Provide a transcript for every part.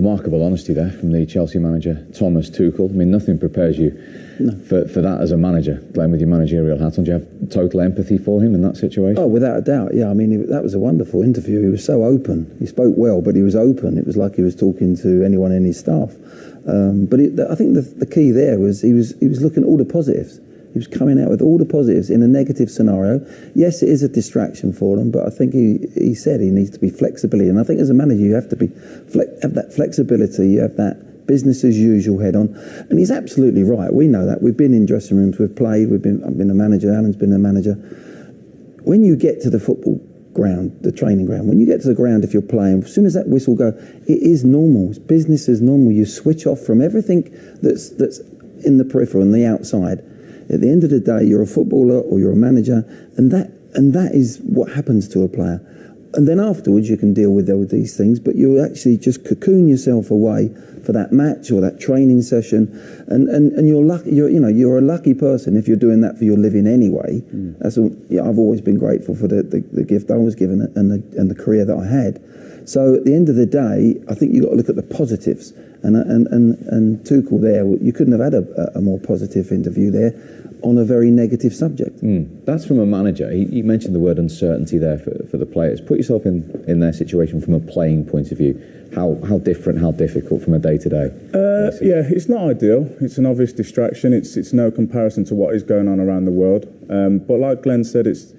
Remarkable honesty there from the Chelsea manager, Thomas Tuchel. I mean, nothing prepares you for that as a manager, playing with your managerial hat on. Do you have total empathy for him in that situation? Oh, without a doubt, yeah. I mean, that was a wonderful interview. He was so open. He spoke well, but he was open. It was like he was talking to anyone in his staff. I think the key there was he was looking at all the positives. He was coming out with all the positives in a negative scenario. Yes, it is a distraction for them, but I think he said he needs to be flexibility. And I think as a manager, you have to have that flexibility. You have that business as usual head on. And he's absolutely right. We know that. We've been in dressing rooms. We've played. I've been a manager. Alan's been a manager. When you get to the football ground, the training ground, when you get to the ground, if you're playing, as soon as that whistle goes, it is normal. It's business as normal. You switch off from everything that's in the peripheral and the outside. At the end of the day, you're a footballer or you're a manager, and that is what happens to a player. And then afterwards, you can deal with all these things, but you actually just cocoon yourself away for that match or that training session, and you're lucky. You're a lucky person if you're doing that for your living anyway. I've always been grateful for the gift I was given and the career that I had. So at the end of the day, I think you've got to look at the positives. And Tuchel there, you couldn't have had a more positive interview there on a very negative subject. That's from a manager. He mentioned the word uncertainty there for the players. Put yourself in their situation from a playing point of view. How different, how difficult from a day-to-day? Yeah, it's not ideal. It's an obvious distraction. It's no comparison to what is going on around the world. But like Glenn said, it's,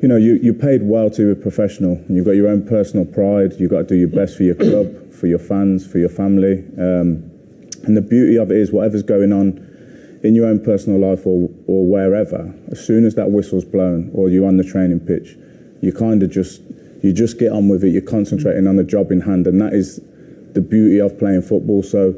you're paid well to be a professional, and you've got your own personal pride. You've got to do your best for your club, for your fans, for your family. And the beauty of it is whatever's going on in your own personal life or wherever, as soon as that whistle's blown or you're on the training pitch, you kind of just get on with it. You're concentrating on the job in hand, and that is the beauty of playing football. So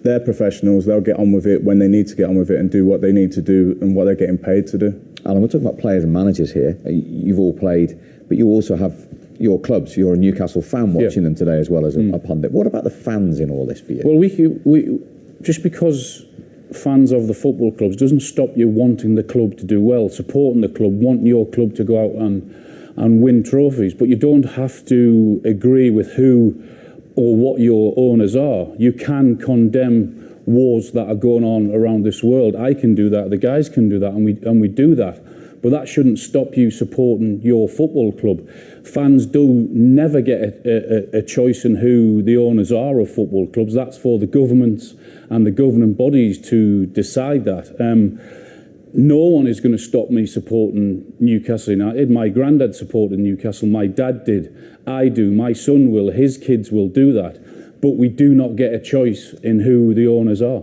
they're professionals. They'll get on with it when they need to get on with it and do what they need to do and what they're getting paid to do. Alan, we're talking about players and managers here. You've all played, but you also have your clubs. You're a Newcastle fan watching them today as well as a pundit. What about the fans in all this for you? Well, we just because fans of the football clubs doesn't stop you wanting the club to do well, supporting the club, wanting your club to go out and win trophies, but you don't have to agree with who or what your owners are. You can condemn wars that are going on around this world. I can do that, the guys can do that, and we do that. But that shouldn't stop you supporting your football club. Fans do never get a choice in who the owners are of football clubs. That's for the governments and the governing bodies to decide that. No one is going to stop me supporting Newcastle United. My granddad supported Newcastle. My dad did. I do. My son will. His kids will do that. But we do not get a choice in who the owners are.